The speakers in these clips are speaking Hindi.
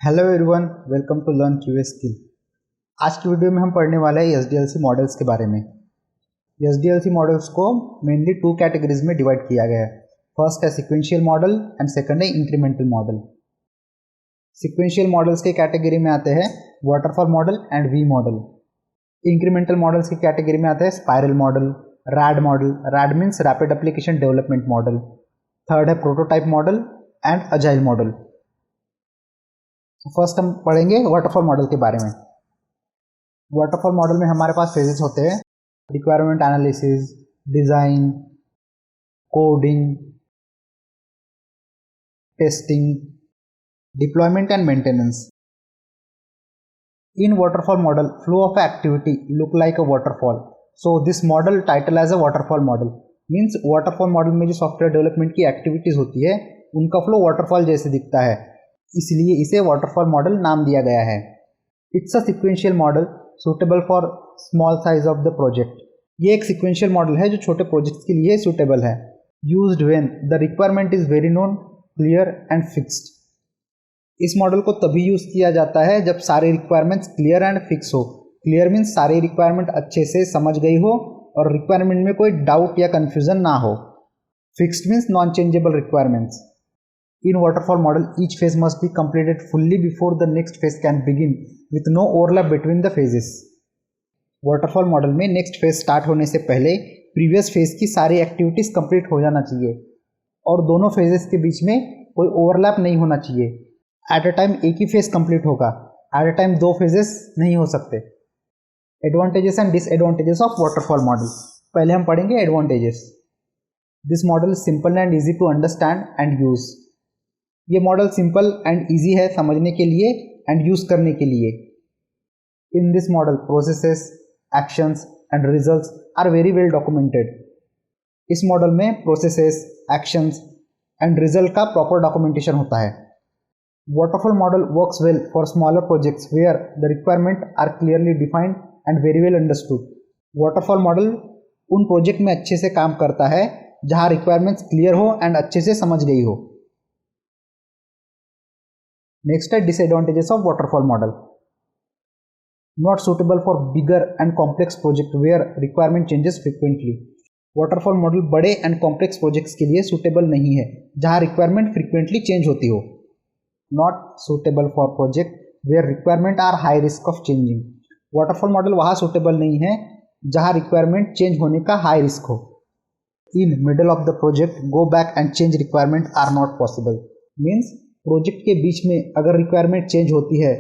Hello everyone, welcome to learn QA skill. आज की वीडियो में हम पढ़ने वाले हैं एसडीएलसी मॉडल्स के बारे में। एसडीएलसी मॉडल्स को मेनली टू कैटेगरीज में डिवाइड किया गया है। फर्स्ट है सीक्वेंशियल मॉडल एंड सेकंड है इंक्रीमेंटल मॉडल। सीक्वेंशियल मॉडल्स के कैटेगरी में आते हैं waterfall model and V model. Incremental models की कैटेगरी में आते हैं spiral model, RAD model, RAD means rapid application development model. Third है prototype model and agile model. First हम पढ़ेंगे वाटरफॉल मॉडल के बारे में। वाटरफॉल मॉडल में हमारे पास फेजेस होते हैं: requirement analysis, design, coding, testing, deployment and maintenance. In waterfall model, flow of activity look like a waterfall. So this model title as a waterfall model means waterfall model में जो सॉफ्टवेयर डेवलपमेंट की एक्टिविटीज होती है उनका फ्लो वाटरफॉल जैसे दिखता है, इसलिए इसे वाटरफॉल मॉडल नाम दिया गया है। It's a sequential model suitable for small size of the project. ये एक सिक्वेंशियल मॉडल है जो छोटे प्रोजेक्ट्स के लिए सुटेबल है। Used when the requirement is very known, clear and fixed. इस मॉडल को तभी यूज़ किया जाता है जब सारे रिक्वायरमेंट्स क्लियर एंड फिक्स हो। क्लियर मीन्स सारी रिक्वायरमेंट अच्छे से समझ गई हो और रिक्वायरमेंट में कोई डाउट या कन्फ्यूजन ना हो। Fixed means non changeable requirements. In waterfall model each phase must be completed fully before the next phase can begin with no overlap between the phases. Waterfall model में नेक्स्ट फेज स्टार्ट होने से पहले प्रीवियस फेज की सारी एक्टिविटीज़ कंप्लीट हो जाना चाहिए और दोनों फेजेस के बीच में कोई ओवरलैप नहीं होना चाहिए। एट अ टाइम एक ही फेज कंप्लीट होगा, एट अ टाइम दो फेजेस नहीं हो सकते। Advantages and disadvantages of waterfall model. पहले हम पढ़ेंगे advantages. This model is simple and easy to understand and use. ये मॉडल सिंपल एंड इजी है समझने के लिए एंड यूज करने के लिए। In this model processes, actions and results are very well documented. इस मॉडल में प्रोसेसेस, एक्शंस एंड रिजल्ट का प्रॉपर डॉक्यूमेंटेशन होता है। Waterfall model works well for smaller projects where the requirements are clearly defined and very well understood. Waterfall model उन प्रोजेक्ट में अच्छे से काम करता है जहां रिक्वायरमेंट्स क्लियर हो एंड अच्छे से समझ गई हो। नेक्स्ट है disadvantages of waterfall model. Not suitable for bigger and complex project where requirement changes frequently. Waterfall model बड़े एंड कॉम्प्लेक्स प्रोजेक्ट्स के लिए सुटेबल नहीं है जहां रिक्वायरमेंट फ्रिक्वेंटली चेंज होती हो। Not suitable for project where requirement are high risk of changing. Waterfall model वहाँ सुटेबल नहीं है जहाँ रिक्वायरमेंट चेंज होने का हाई रिस्क हो। In middle of the project go back and change requirement are not possible. Means project के बीच में अगर रिक्वायरमेंट चेंज होती है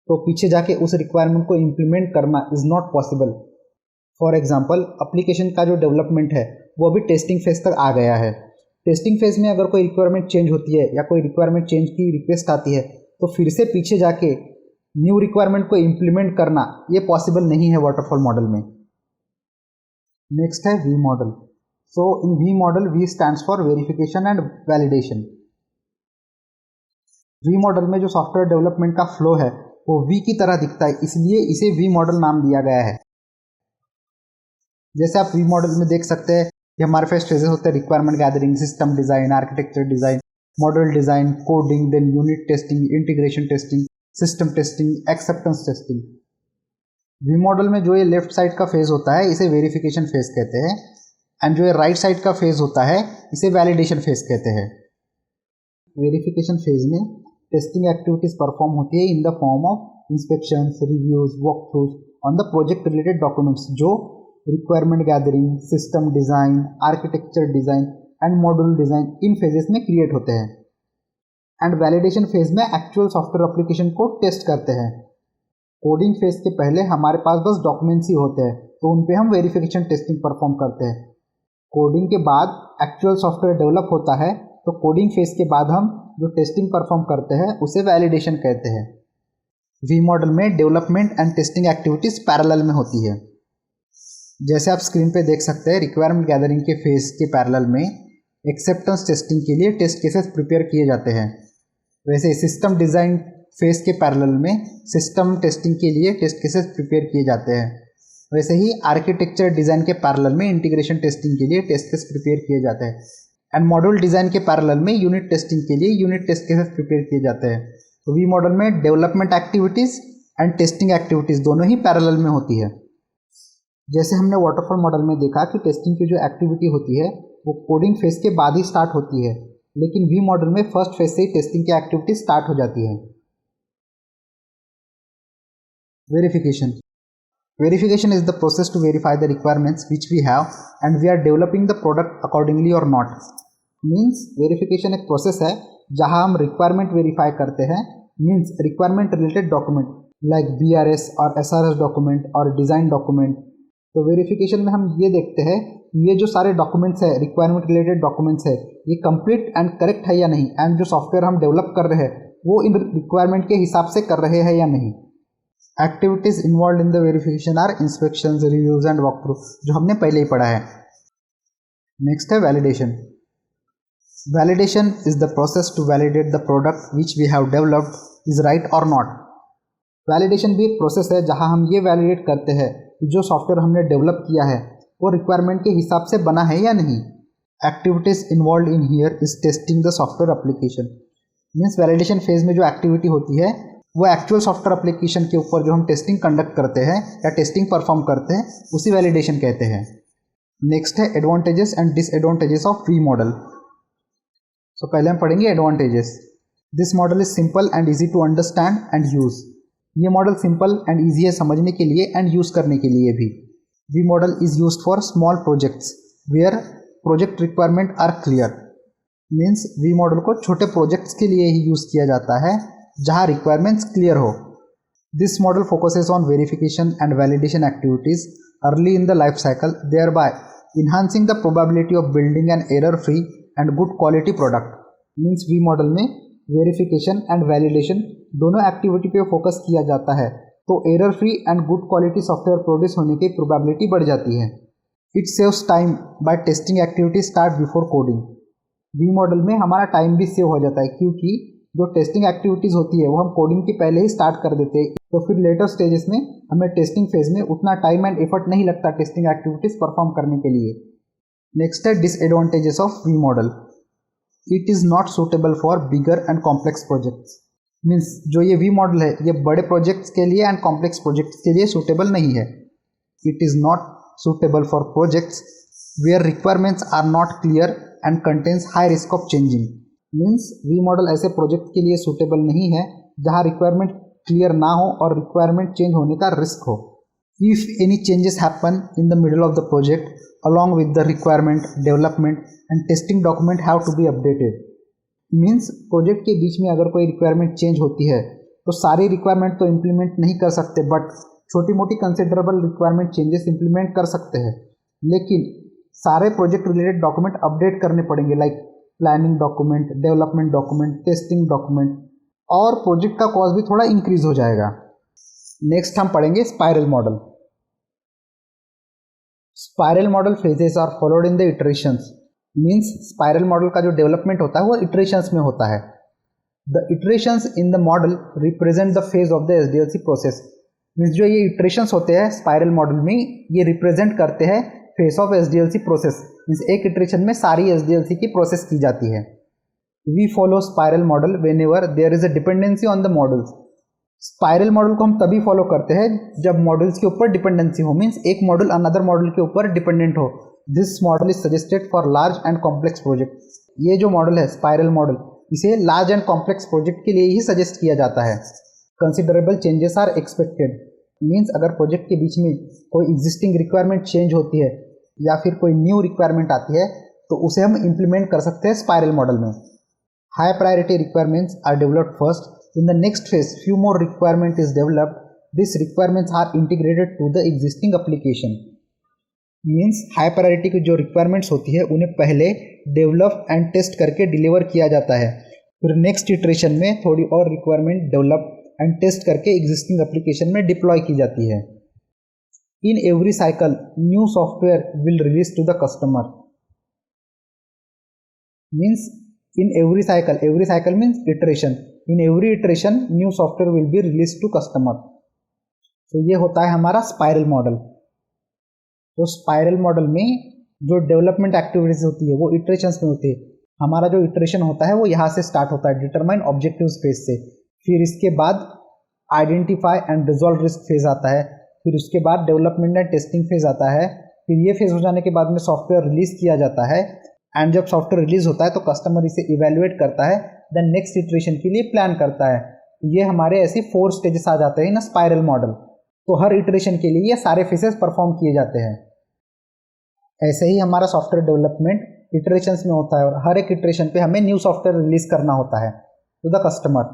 तो पीछे जाके उस रिक्वायरमेंट को इम्प्लीमेंट करना is not possible. For example, application का जो डेवलपमेंट है वो अभी टेस्टिंग फेज तक आ गया है। टेस्टिंग फेज में अगर कोई रिक्वायरमेंट चेंज होती है या कोई रिक्वायरमेंट चेंज की रिक्वेस्ट आती है तो फिर से पीछे जाके न्यू रिक्वायरमेंट को इम्प्लीमेंट करना ये पॉसिबल नहीं है वाटरफॉल मॉडल में। नेक्स्ट है V model. So in V model V stands for verification and validation. V model में जो सॉफ्टवेयर डेवलपमेंट का फ्लो है वो वी की तरह दिखता है, इसलिए इसे वी मॉडल नाम दिया गया है। जैसे आप वी मॉडल में देख सकते हैं ये हमारे पास फेजेस होते हैं: requirement gathering, system design, architecture design, model design, coding, then unit testing, integration testing, system testing, acceptance testing. V model में जो ये लेफ्ट साइड का फेज होता है इसे वेरिफिकेशन फेज कहते हैं एंड जो ये राइट साइड का फेज होता है इसे वैलिडेशन फेज कहते हैं। वेरिफिकेशन फेज में टेस्टिंग एक्टिविटीज परफॉर्म होती है in the form of inspections, reviews, walkthroughs on the project related documents जो requirement gathering, system design, architecture design and module design इन फेजेस में क्रिएट होते हैं। एंड वैलिडेशन फेज में एक्चुअल सॉफ्टवेयर एप्लीकेशन को टेस्ट करते हैं। कोडिंग फेज के पहले हमारे पास बस डॉक्यूमेंट्स ही होते हैं तो उन पे हम वेरिफिकेशन टेस्टिंग परफॉर्म करते हैं। कोडिंग के बाद एक्चुअल सॉफ्टवेयर डेवलप होता है तो कोडिंग फेज के बाद हम जो टेस्टिंग परफॉर्म करते हैं उसे वैलिडेशन कहते हैं। वी मॉडल में development and testing activities parallel में होती है। जैसे आप स्क्रीन पे देख सकते हैं, रिक्वायरमेंट गैदरिंग के फेज के पैरेलल में एक्सेप्टेंस टेस्टिंग के लिए टेस्ट केसेस प्रिपेयर किए जाते हैं। वैसे सिस्टम डिज़ाइन फेज के पैरेलल में सिस्टम टेस्टिंग के लिए टेस्ट केसेस प्रिपेयर किए जाते हैं। वैसे ही आर्किटेक्चर डिज़ाइन के पैरेलल में इंटीग्रेशन टेस्टिंग के लिए टेस्ट केस प्रिपेयर किए जाते हैं एंड मॉड्यूल डिज़ाइन के पैरेलल में यूनिट टेस्टिंग के लिए यूनिट टेस्ट केसेस प्रिपेयर किए जाते हैं। तो वी मॉडल में development activities and testing activities दोनों ही पैरेलल में होती है। जैसे हमने वाटरफॉल मॉडल में देखा कि टेस्टिंग की जो एक्टिविटी होती है वो कोडिंग फेज के बाद ही स्टार्ट होती है, लेकिन वी मॉडल में फर्स्ट फेज से ही टेस्टिंग की एक्टिविटी स्टार्ट हो जाती है। Verification is the process to verify the requirements which we have and we are developing the product accordingly और नॉट। मीन्स वेरिफिकेशन एक प्रोसेस है जहां हम रिक्वायरमेंट वेरीफाई करते हैं, means requirement related document like BRS और SRS डॉक्यूमेंट और डिज़ाइन डॉक्यूमेंट। तो वेरिफिकेशन में हम ये देखते हैं ये जो सारे डॉक्यूमेंट्स है, रिक्वायरमेंट रिलेटेड डॉक्यूमेंट्स है, ये कंप्लीट एंड करेक्ट है या नहीं, एंड जो सॉफ्टवेयर हम डेवलप कर रहे हैं वो इन रिक्वायरमेंट के हिसाब से कर रहे हैं या नहीं। Activities involve in the verification are inspections, reviews and walk through, जो हमने पहले ही पढ़ा है। नेक्स्ट है validation. Validation is the process to validate the product which we have developed is right और नॉट। वैलिडेशन भी एक प्रोसेस है जहां हम ये वैलिडेट करते हैं कि जो सॉफ्टवेयर हमने डेवलप किया है वो रिक्वायरमेंट के हिसाब से बना है या नहीं। Activities involve in here is testing the software application. Means validation phase में जो एक्टिविटी होती है वो एक्चुअल सॉफ्टवेयर एप्लीकेशन के ऊपर जो हम टेस्टिंग कंडक्ट करते हैं या टेस्टिंग परफॉर्म करते हैं उसी वैलिडेशन कहते हैं। नेक्स्ट है advantages and disadvantages of V model. So पहले हम पढ़ेंगे advantages. This model is simple and easy to understand and use. ये मॉडल सिंपल एंड ईजी है समझने के लिए एंड यूज करने के लिए भी। V model is used for small projects where project requirement are clear. Means V model को छोटे प्रोजेक्ट्स के लिए ही यूज किया जाता है जहां रिक्वायरमेंट्स क्लियर हो। This model focuses on verification and validation activities early in the life cycle, thereby enhancing the probability of building an error-free and good quality product। Means V model में वेरिफिकेशन एंड वैलिडेशन दोनों एक्टिविटी पे फोकस किया जाता है, तो error free and good quality software produce होने की प्रोबेबिलिटी बढ़ जाती है। It saves time by testing activity start before coding. V model में हमारा टाइम भी सेव हो जाता है क्योंकि जो टेस्टिंग एक्टिविटीज़ होती है वो हम कोडिंग के पहले ही स्टार्ट कर देते हैं, तो फिर लेटर स्टेजेस में हमें टेस्टिंग फेज में उतना टाइम एंड एफर्ट नहीं लगता टेस्टिंग एक्टिविटीज़ परफॉर्म करने के लिए। नेक्स्ट है disadvantages of V model. It is not suitable for bigger and complex projects. Means जो ये वी मॉडल है ये बड़े प्रोजेक्ट्स के लिए एंड कॉम्प्लेक्स प्रोजेक्ट्स के लिए सूटेबल नहीं है। It is not suitable for projects where requirements are not clear and contains high risk of changing. Means V model ऐसे प्रोजेक्ट के लिए सूटेबल नहीं है जहाँ रिक्वायरमेंट क्लियर ना हो और रिक्वायरमेंट चेंज होने का रिस्क हो। If any changes happen in the middle of the project along with the requirement, development and testing document have to be updated। Means project के बीच में अगर कोई रिक्वायरमेंट चेंज होती है तो सारी रिक्वायरमेंट तो इम्प्लीमेंट नहीं कर सकते, बट छोटी मोटी कंसिडरेबल रिक्वायरमेंट चेंजेस इम्प्लीमेंट कर सकते हैं, लेकिन सारे प्रोजेक्ट रिलेटेड डॉक्यूमेंट अपडेट करने पड़ेंगे, like planning document, development document, testing document, और प्रोजेक्ट का कॉस्ट भी थोड़ा इंक्रीज हो जाएगा। नेक्स्ट हम पढ़ेंगे spiral model. Spiral model phases are followed in the iterations. Means spiral model का जो डेवलपमेंट होता है वो इटरेशंस में होता है। The iterations in the model represent the phase of the SDLC process. Means जो ये इटरेशंस होते हैं स्पाइरल मॉडल में ये रिप्रेजेंट करते हैं phase of SDLC process. Means एक इटरेशन में सारी SDLC की प्रोसेस की जाती है। We follow spiral model whenever there is a dependency on the models. Spiral model को हम तभी फॉलो करते हैं जब मॉडल्स के ऊपर डिपेंडेंसी हो, मीन्स एक मॉडल अनदर मॉडल के ऊपर डिपेंडेंट हो। This model is suggested for large and complex project. ये जो मॉडल है स्पाइरल मॉडल, इसे लार्ज एंड कॉम्प्लेक्स प्रोजेक्ट के लिए ही सजेस्ट किया जाता है। Considerable changes are expected. Means अगर प्रोजेक्ट के बीच में कोई एग्जिस्टिंग रिक्वायरमेंट चेंज होती है या फिर कोई न्यू रिक्वायरमेंट आती है तो उसे हम इम्प्लीमेंट कर सकते हैं स्पाइरल मॉडल में। High priority requirements are developed first. In the next phase, few more requirement is developed. These requirements are integrated to the existing application। Means high priority की जो रिक्वायरमेंट्स होती है उन्हें पहले डेवलप एंड टेस्ट करके डिलीवर किया जाता है, फिर नेक्स्ट इटरेशन में थोड़ी और रिक्वायरमेंट डेवलप एंड टेस्ट करके एग्जिस्टिंग एप्लीकेशन में डिप्लॉय की जाती है। In every cycle new software will release to the customer. Means in every cycle means iteration. In every iteration new software will be release to customer. तो ये होता है हमारा स्पाइरल मॉडल। तो स्पाइरल मॉडल में जो डेवलपमेंट एक्टिविटीज होती है वो इटरेशंस में होती है। हमारा जो इटरेशन होता है वो यहाँ से स्टार्ट होता है, डिटरमाइन ऑब्जेक्टिव्स फेज से। फिर इसके बाद identify and resolve risk phase आता है, फिर उसके बाद डेवलपमेंट एंड टेस्टिंग फेज आता है, फिर ये फेज हो जाने के बाद में सॉफ्टवेयर रिलीज किया जाता है, एंड जब सॉफ्टवेयर रिलीज होता है तो कस्टमर इसे इवेल्युएट करता है, देन नेक्स्ट इटरेशन के लिए प्लान करता है। ये हमारे ऐसे 4 स्टेजेस आ जाते हैं ना स्पाइरल मॉडल। तो हर इटरेशन के लिए ये सारे फेजेस परफॉर्म किए जाते हैं। ऐसे ही हमारा सॉफ्टवेयर डेवलपमेंट इटरेशंस में होता है और हर एक इटरेशन पे हमें न्यू सॉफ्टवेयर रिलीज करना होता है टू द कस्टमर।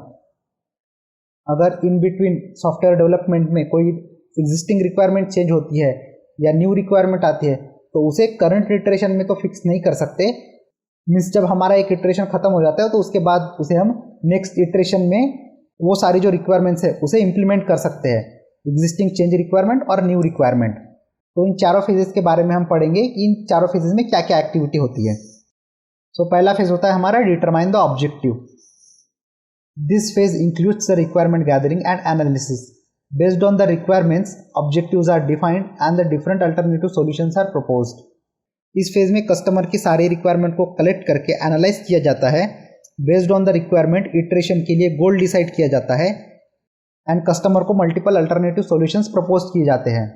अगर इन बिटवीन सॉफ्टवेयर डेवलपमेंट में कोई एग्जिस्टिंग रिक्वायरमेंट चेंज होती है या न्यू रिक्वायरमेंट आती है तो उसे करंट इटरेशन में तो फिक्स नहीं कर सकते। मीन्स जब हमारा एक इटरेशन खत्म हो जाता है तो उसके बाद उसे हम नेक्स्ट इटरेशन में वो सारी जो रिक्वायरमेंट्स है उसे इम्प्लीमेंट कर सकते हैं, एग्जिस्टिंग चेंज रिक्वायरमेंट और न्यू रिक्वायरमेंट। तो इन चारों फेजेस के बारे में हम पढ़ेंगे कि इन चारों फेजेस में क्या क्या एक्टिविटी होती है। सो पहला फेज होता है हमारा determine the objective. This phase includes the requirement gathering and analysis. Based on the requirements objectives are defined and the different alternative solutions are proposed. इस फेज में कस्टमर की सारी रिक्वायरमेंट को कलेक्ट करके एनालाइज किया जाता है। Based on the requirement iteration के लिए गोल डिसाइड किया जाता है एंड कस्टमर को मल्टीपल अल्टरनेटिव सॉल्यूशंस प्रपोज किए जाते हैं।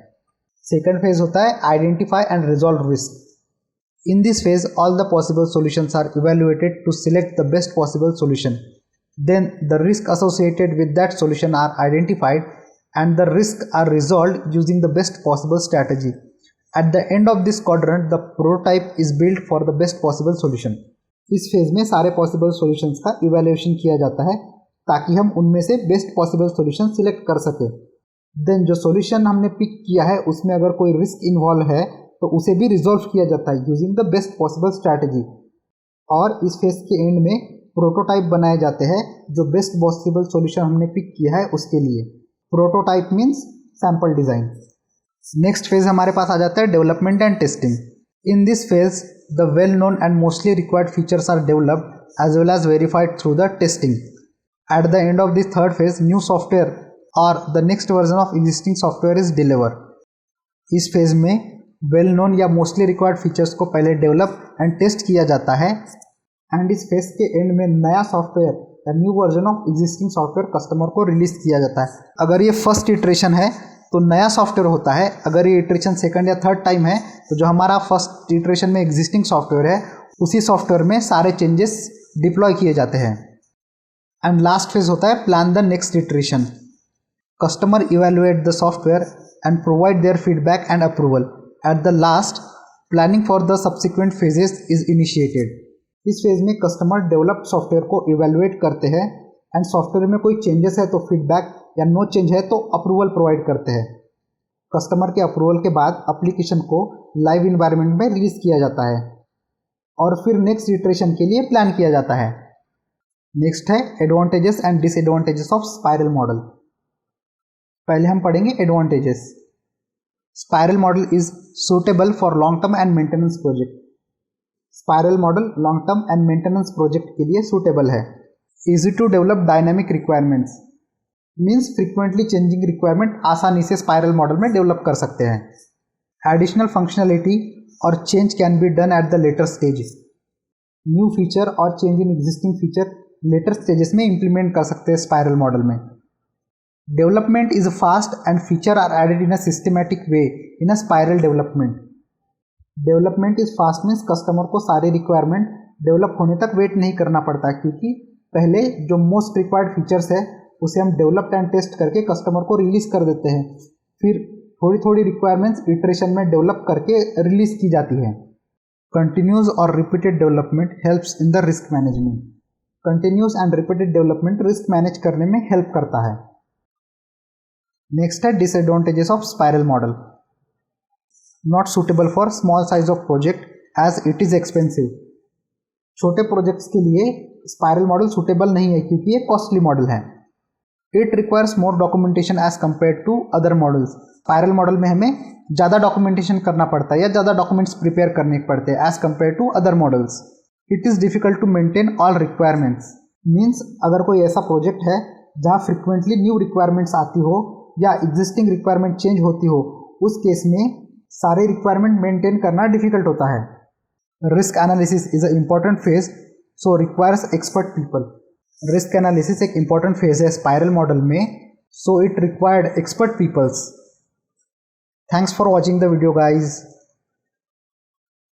सेकंड फेज होता है identify and resolve risk. In this phase all the possible solutions are evaluated to select the best possible solution. Then the risk associated with that solution are identified and the risk are resolved using the best possible strategy. At the end of this quadrant, the prototype is built for the best possible solution. इस फेज में सारे पॉसिबल सॉल्यूशंस का इवैल्यूएशन किया जाता है ताकि हम उनमें से बेस्ट पॉसिबल सॉल्यूशन सिलेक्ट कर सके। देन जो सॉल्यूशन हमने पिक किया है उसमें अगर कोई रिस्क इन्वॉल्व है तो उसे भी रिजॉल्व किया जाता है using the best possible strategy. और इस फेज के एंड में प्रोटोटाइप बनाए जाते हैं जो बेस्ट पॉसिबल सॉल्यूशन हमने पिक किया है उसके लिए। Prototype means sample design. Next phase हमारे पास आ जाता है development and testing. In this phase the well known and mostly required features are developed as well as verified through the testing. At the end of this third phase new software और the next version of existing software is deliver. इस फेज में वेल नोन या मोस्टली रिक्वायर्ड फीचर्स को पहले डेवलप एंड टेस्ट किया जाता है एंड इस फेज के एंड में नया सॉफ्टवेयर या new version of existing software customer को रिलीज किया जाता है। अगर ये फर्स्ट इटरेशन है तो नया सॉफ्टवेयर होता है, अगर ये इटरेशन सेकंड या थर्ड टाइम है तो जो हमारा फर्स्ट इटरेशन में एग्जिस्टिंग सॉफ्टवेयर है उसी सॉफ्टवेयर में सारे चेंजेस डिप्लॉय किए जाते हैं। एंड लास्ट फेज होता है plan the next iteration. Customer evaluate the software and provide their feedback and approval. At the last planning for the subsequent phases is initiated. इस फेज में कस्टमर डेवलप्ड सॉफ्टवेयर को इवैल्यूएट करते हैं एंड सॉफ्टवेयर में कोई चेंजेस है तो फीडबैक या नो चेंज है तो अप्रूवल प्रोवाइड करते हैं। कस्टमर के अप्रूवल के बाद एप्लीकेशन को लाइव इन्वायरमेंट में रिलीज किया जाता है और फिर नेक्स्ट इटरेशन के लिए प्लान किया जाता है। नेक्स्ट है advantages and disadvantages of spiral model. पहले हम पढ़ेंगे एडवांटेजेस। Spiral model is suitable for long term and maintenance project. Spiral model long term and maintenance project के लिए सुटेबल है। Easy to develop dynamic requirements means frequently changing requirement आसानी से स्पाइरल मॉडल में डेवलप कर सकते हैं। एडिशनल फंक्शनलिटी और change can be done at the later stage. New feature और change in existing feature later stages में इंप्लीमेंट कर सकते हैं स्पाइरल मॉडल में। Development is fast and feature are added in a systematic way in a spiral development. Development is fast means customer को सारे रिक्वायरमेंट डेवलप होने तक वेट नहीं करना पड़ता क्योंकि पहले जो मोस्ट रिक्वायर्ड फीचर्स है उसे हम डेवलप एंड टेस्ट करके कस्टमर को रिलीज कर देते हैं। फिर थोड़ी थोड़ी रिक्वायरमेंट्स इटरेशन में डेवलप करके रिलीज की जाती है। कंटिन्यूस और repeated development helps in the risk management. Continuous and repeated development risk manage करने में हेल्प करता है। नेक्स्ट है disadvantages of spiral model. Not suitable for small size of project as it is expensive. छोटे प्रोजेक्ट्स के लिए स्पाइरल मॉडल सुटेबल नहीं है क्योंकि ये कॉस्टली मॉडल है। It requires more documentation as compare to other models. Spiral model में हमें ज़्यादा डॉक्यूमेंटेशन करना पड़ता है या ज़्यादा डॉक्यूमेंट्स प्रिपेयर करने पड़ते हैं as compare to other models. It is difficult to maintain all requirements means अगर कोई ऐसा प्रोजेक्ट है जहाँ फ्रिक्वेंटली न्यू रिक्वायरमेंट्स आती हो या एग्जिस्टिंग रिक्वायरमेंट चेंज होती हो उस केस में सारे रिक्वायरमेंट मेंटेन करना डिफिकल्ट होता है। Risk analysis is a important phase so requires expert people. Risk analysis एक इम्पॉर्टेंट फेज है स्पाइरल मॉडल में, so it required expert peoples. Thanks for watching the video guys.